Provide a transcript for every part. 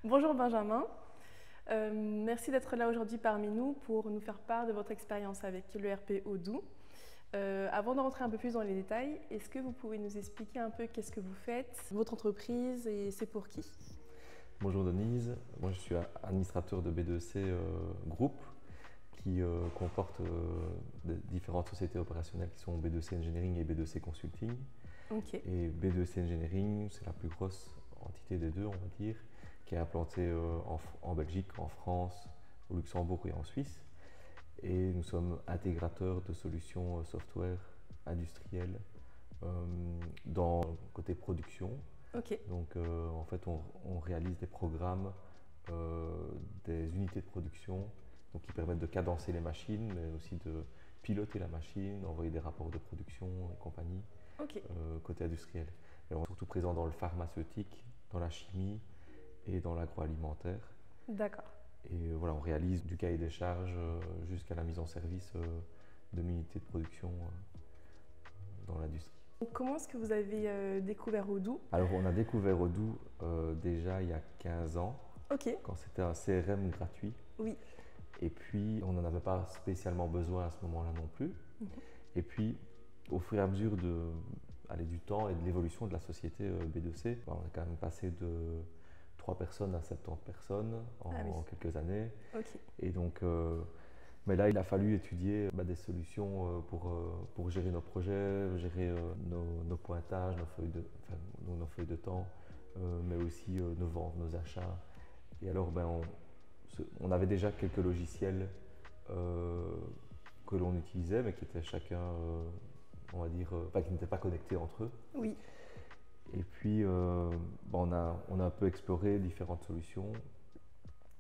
Bonjour Benjamin, merci d'être là aujourd'hui parmi nous pour nous faire part de votre expérience avec l'ERP Odoo. Avant de rentrer un peu plus dans les détails, est-ce que vous pouvez nous expliquer un peu qu'est-ce que vous faites, votre entreprise et c'est pour qui? Bonjour Denise, moi je suis administrateur de B2C Group qui comporte différentes sociétés opérationnelles qui sont B2C Engineering et B2C Consulting. Ok, Et B2C Engineering, c'est la plus grosse entité des deux, on va dire, qui est implantée en Belgique, en France, au Luxembourg et en Suisse. Et nous sommes intégrateurs de solutions software industrielles dans le côté production. ok, Donc en fait on réalise des programmes, des unités de production donc, qui permettent de cadencer les machines, mais aussi de piloter la machine, envoyer des rapports de production et compagnie, ok, côté industriel. Et on est surtout présent dans le pharmaceutique, dans la chimie et dans l'agroalimentaire. d'accord. Et voilà, on réalise du cahier des charges jusqu'à la mise en service de l'unité de production dans l'industrie. Comment est-ce que vous avez découvert Odoo? Alors on a découvert Odoo déjà il y a 15 ans, Ok, quand c'était un CRM gratuit. oui, Et puis on n'en avait pas spécialement besoin à ce moment-là non plus. Et puis au fur et à mesure du temps et de l'évolution de la société B2C, on a quand même passé de 3 personnes à 70 personnes ah oui, en quelques années. ok, Et donc, mais là, il a fallu étudier des solutions pour gérer nos projets, gérer nos pointages, nos feuilles de temps, mais aussi nos ventes, nos achats. Et alors, on avait déjà quelques logiciels que l'on utilisait, mais qui étaient chacun, on va dire, qui n'étaient pas connectés entre eux. oui, Et puis, on a un peu exploré différentes solutions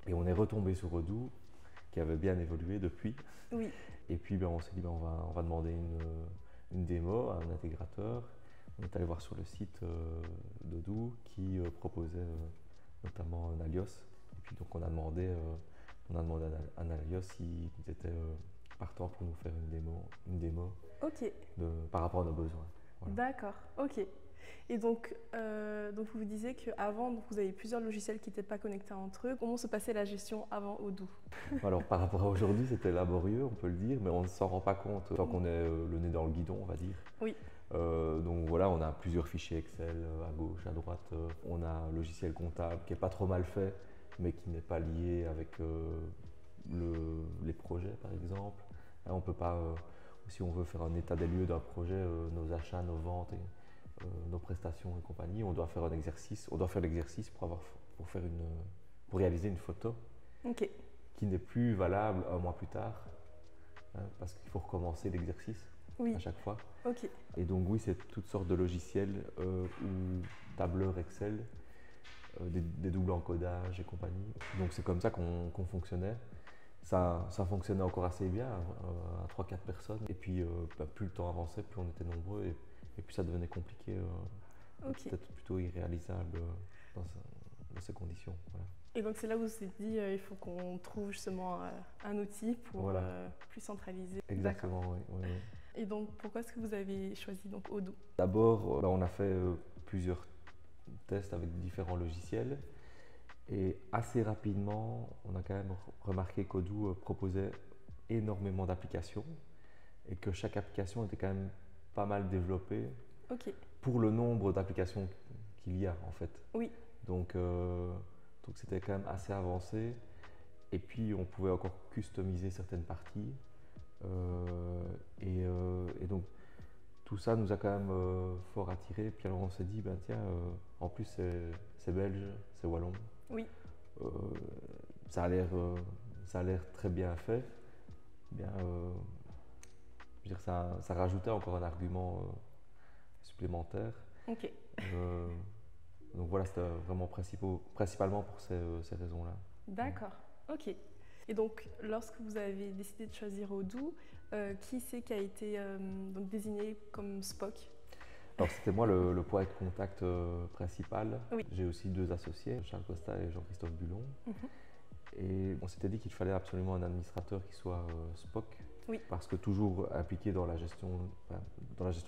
et on est retombé sur Odoo, qui avait bien évolué depuis. oui, Et puis on s'est dit on va demander une démo à un intégrateur. On est allé voir sur le site d'Odoo qui proposait notamment un Alios. Et puis donc on a demandé à un Alios s'ils étaient partants pour nous faire une démo ok. par rapport à nos besoins. Voilà. D'accord, ok. Et donc vous disiez qu'avant, vous avez plusieurs logiciels qui n'étaient pas connectés entre eux. Comment se passait la gestion avant Odoo? Alors par rapport à aujourd'hui, c'était laborieux, on peut le dire, mais on ne s'en rend pas compte tant qu'on est le nez dans le guidon, on va dire. Oui, Donc voilà, on a plusieurs fichiers Excel à gauche, à droite. On a un logiciel comptable qui n'est pas trop mal fait, mais qui n'est pas lié avec les projets, par exemple. Hein, on peut pas, si on veut faire un état des lieux d'un projet, nos achats, nos ventes, et, nos prestations et compagnie, on doit faire un exercice. On doit faire l'exercice pour réaliser une photo ok, qui n'est plus valable un mois plus tard, hein, parce qu'il faut recommencer l'exercice oui, à chaque fois. ok, Et donc oui, c'est toutes sortes de logiciels ou tableurs Excel, des doubles encodages et compagnie. Donc c'est comme ça qu'on fonctionnait. Ça fonctionnait encore assez bien à 3-4 personnes. Et puis plus le temps avançait, plus on était nombreux et puis ça devenait compliqué, ok. peut-être plutôt irréalisable dans ces conditions. Voilà. Et donc c'est là où vous vous êtes dit il faut qu'on trouve justement un outil pour Voilà. plus centraliser. D'accord. Exactement, oui. Oui, oui. Et donc pourquoi est-ce que vous avez choisi donc Odoo? D'abord, on a fait plusieurs tests avec différents logiciels et assez rapidement, on a quand même remarqué qu'Odoo proposait énormément d'applications et que chaque application était quand même pas mal développée Ok, pour le nombre d'applications qu'il y a en fait. oui, Donc c'était quand même assez avancé et puis on pouvait encore customiser certaines parties et donc tout ça nous a quand même fort attiré. Puis alors on s'est dit, tiens, en plus c'est belge, c'est wallon. oui, Euh, ça a l'air très bien fait. Bien, je veux dire, ça rajoutait encore un argument supplémentaire. ok. Euh, donc voilà, c'était vraiment principalement pour ces raisons-là. D'accord, ok. Et donc, lorsque vous avez décidé de choisir Odoo, qui c'est qui a été donc désigné comme Spock? Alors c'était moi le point de contact principal. Oui. J'ai aussi 2 associés, Charles Costa et Jean-Christophe Bulon. Mhm. Et on s'était dit qu'il fallait absolument un administrateur qui soit Spock, Oui, parce que toujours impliqué dans la gestion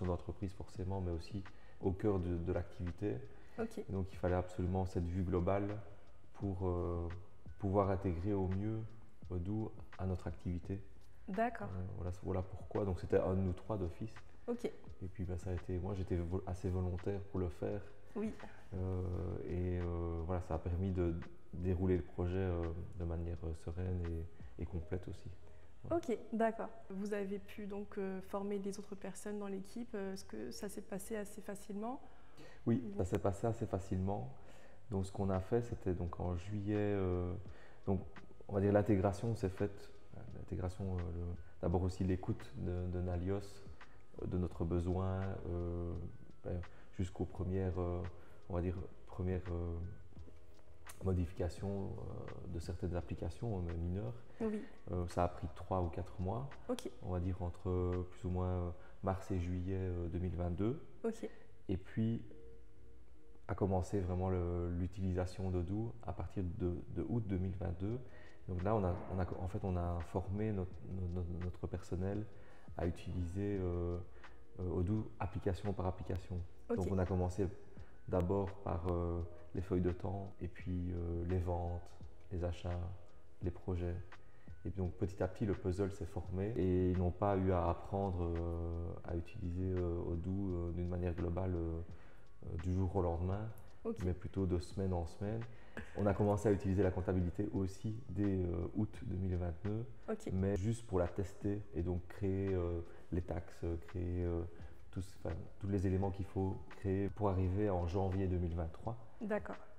d'entreprise forcément, mais aussi au cœur de l'activité. ok, Et donc il fallait absolument cette vue globale pour pouvoir intégrer au mieux Odoo à notre activité. D'accord. Voilà pourquoi. Donc c'était un de nous trois d'office. Ok. Et puis ça a été, moi j'étais assez volontaire pour le faire. Oui. Voilà, ça a permis de dérouler le projet de manière sereine et complète aussi. Voilà. Ok, d'accord. Vous avez pu donc former les autres personnes dans l'équipe. Est-ce que ça s'est passé assez facilement? Oui, ça s'est passé assez facilement. Donc ce qu'on a fait, c'était donc en juillet. Donc on va dire l'intégration s'est faite. L'intégration, d'abord aussi l'écoute de Nalios, de notre besoin, jusqu'aux premières, on va dire premières modifications de certaines applications mineures. Oui. Ça a pris 3 ou 4 mois. Okay. On va dire entre plus ou moins mars et juillet 2022. Okay. Et puis a commencé vraiment l'utilisation d'Odoo à partir de août 2022. Donc là, on a formé notre personnel à utiliser Odoo application par application. Okay. Donc on a commencé d'abord par les feuilles de temps et puis les ventes, les achats, les projets. Et donc petit à petit, le puzzle s'est formé et ils n'ont pas eu à apprendre à utiliser Odoo d'une manière globale du jour au lendemain, okay. Mais plutôt de semaine en semaine. On a commencé à utiliser la comptabilité aussi dès août 2022, okay. Mais juste pour la tester et donc créer les taxes, créer tous les éléments qu'il faut créer pour arriver en janvier 2023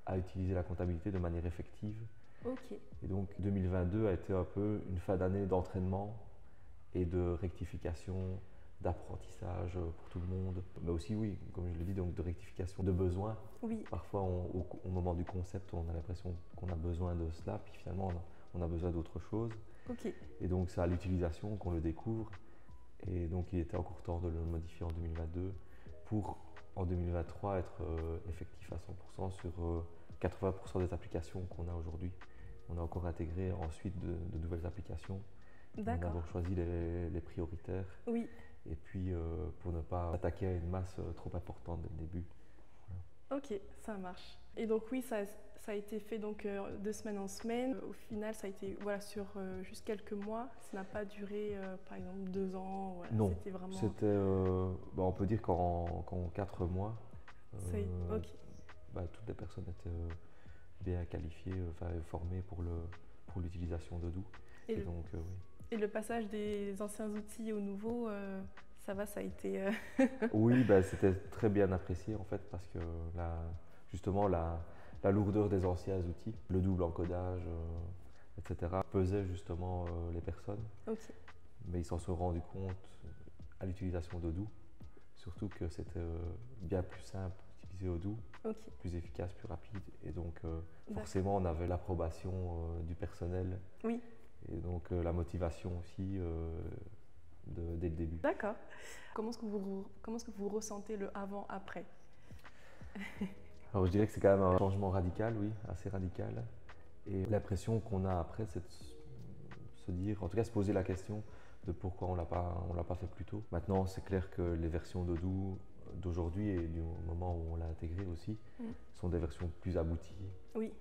à utiliser la comptabilité de manière effective. Okay. Et donc 2022 a été un peu une fin d'année d'entraînement et de rectification, d'apprentissage pour tout le monde, mais aussi, oui, comme je l'ai dit, donc de rectification de besoins. Oui. Parfois, au moment du concept, on a l'impression qu'on a besoin de cela, puis finalement, on a besoin d'autre chose. Okay. Et donc, c'est à l'utilisation qu'on le découvre. Et donc, il était encore temps de le modifier en 2022 pour, en 2023, être effectif à 100% sur 80% des applications qu'on a aujourd'hui. On a encore intégré ensuite de nouvelles applications. On a d'abord choisi les prioritaires. Oui. Et puis pour ne pas attaquer à une masse trop importante dès le début. Voilà. Ok, ça marche. Et donc oui, ça a été fait donc, de semaine en semaine. Au final, ça a été sur juste quelques mois. Ça n'a pas duré par exemple 2 ans. Voilà. Non, c'était vraiment... on peut dire qu'en 4 mois, okay. Toutes les personnes étaient bien qualifiées, formées pour l'utilisation d'Odoo. Et donc, oui. Et le passage des anciens outils aux nouveaux, ça a été... Oui, c'était très bien apprécié en fait parce que justement la lourdeur des anciens outils, le double encodage, etc. pesait justement les personnes. Okay. Mais ils s'en sont rendus compte à l'utilisation d'Odoo, surtout que c'était bien plus simple d'utiliser Odoo, okay. Plus efficace, plus rapide. Et donc forcément on avait l'approbation du personnel. Oui. Et donc la motivation aussi dès le début. D'accord. Comment est-ce que vous ressentez le avant-après? Alors je dirais que c'est quand même un changement radical, oui, assez radical. Et l'impression qu'on a après, c'est de se dire, en tout cas se poser la question de pourquoi on l'a pas fait plus tôt. Maintenant, c'est clair que les versions d'Odoo d'aujourd'hui et du moment où on l'a intégré aussi sont des versions plus abouties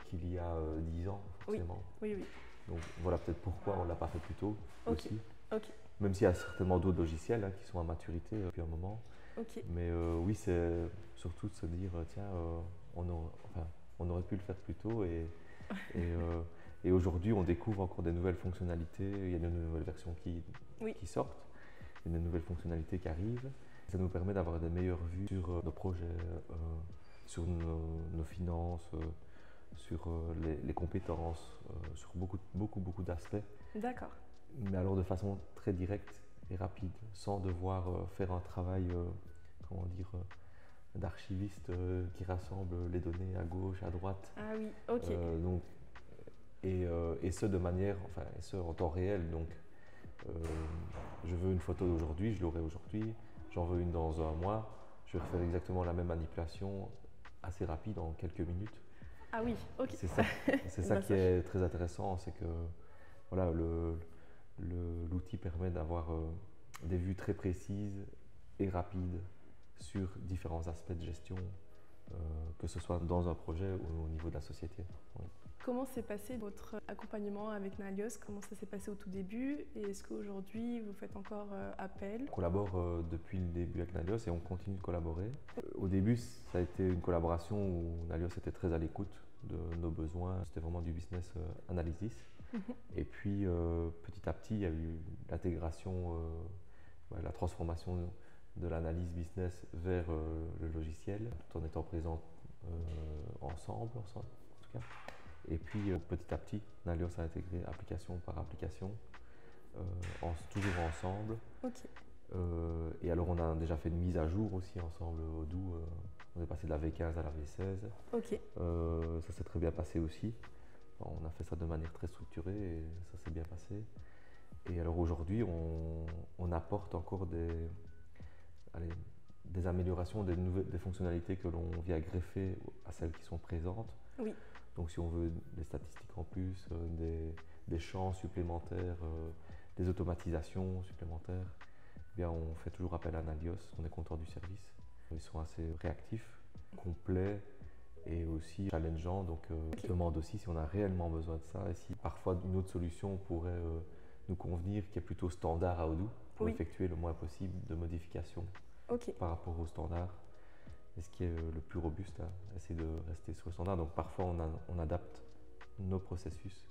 qu'il y a 10 ans, forcément. Oui, oui. Donc voilà peut-être pourquoi on ne l'a pas fait plus tôt aussi. Okay. Même s'il y a certainement d'autres logiciels qui sont à maturité depuis un moment. Okay. Mais oui, c'est surtout de se dire, tiens, on aurait pu le faire plus tôt. Et aujourd'hui, on découvre encore des nouvelles fonctionnalités. Il y a de nouvelles versions qui sortent. Il y a de nouvelles fonctionnalités qui arrivent. Ça nous permet d'avoir des meilleures vues sur nos projets, sur nos finances, sur les compétences, sur beaucoup d'aspects. D'accord. Mais alors de façon très directe et rapide, sans devoir faire un travail, d'archiviste qui rassemble les données à gauche, à droite. Ah oui, ok. Et ce de manière, en temps réel. Donc, je veux une photo d'aujourd'hui, je l'aurai aujourd'hui. J'en veux une dans un mois. Je vais refaire exactement la même manipulation assez rapide en quelques minutes. Ah oui, ok. C'est ça qui est très intéressant, c'est que voilà, l'outil permet d'avoir des vues très précises et rapides sur différents aspects de gestion, que ce soit dans un projet ou au niveau de la société. Oui. Comment s'est passé votre accompagnement avec Nalios? Comment ça s'est passé au tout début? Et est-ce qu'aujourd'hui, vous faites encore appel? On collabore depuis le début avec Nalios et on continue de collaborer. Au début, ça a été une collaboration où Nalios était très à l'écoute de nos besoins. C'était vraiment du business analysis. Et puis, petit à petit, il y a eu l'intégration, la transformation de l'analyse business vers le logiciel, tout en étant présents ensemble, en tout cas. Et puis, petit à petit, Nalios a intégré application par application, toujours ensemble. Ok. Et alors, on a déjà fait une mise à jour aussi ensemble au Odoo. On est passé de la V15 à la V16. Ok. Ça s'est très bien passé aussi. On a fait ça de manière très structurée et ça s'est bien passé. Et alors aujourd'hui, on apporte encore des améliorations, des fonctionnalités que l'on vient greffer à celles qui sont présentes. Oui. Donc si on veut des statistiques en plus, des champs supplémentaires, des automatisations supplémentaires, eh bien on fait toujours appel à Nalios. On est content du service. Ils sont assez réactifs, complets et aussi challengeants. Donc on demande aussi si on a réellement besoin de ça et si parfois une autre solution pourrait nous convenir, qui est plutôt standard à Odoo, pour effectuer le moins possible de modifications par rapport au standard. Et ce qui est le plus robuste, essayer de rester sur le standard. Donc parfois on adapte nos processus.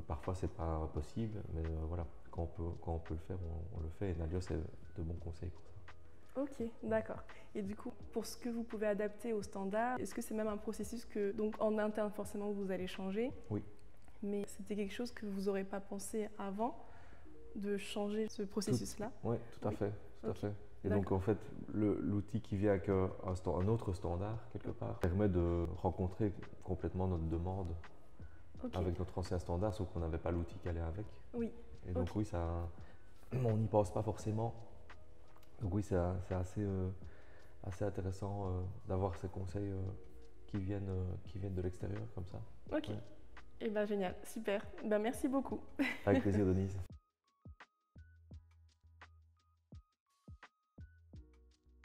Parfois c'est pas possible, mais voilà, quand on peut le faire, on le fait. Et Nalios est de bons conseils pour ça. Ok, d'accord. Et du coup, pour ce que vous pouvez adapter au standard, est-ce que c'est même un processus que, donc en interne forcément, vous allez changer? Oui. Mais c'était quelque chose que vous n'aurez pas pensé avant de changer ce processus-là? Oui, tout à fait. Tout à fait. Et donc en fait, l'outil qui vient avec un autre standard, quelque part, permet de rencontrer complètement notre demande avec notre ancien standard, sauf qu'on n'avait pas l'outil qui allait avec. Oui. Et donc oui, ça, on n'y pense pas forcément. Donc oui, c'est assez intéressant d'avoir ces conseils qui viennent de l'extérieur comme ça. Ok. Et bien génial, super. Ben, merci beaucoup. Avec plaisir, Denise.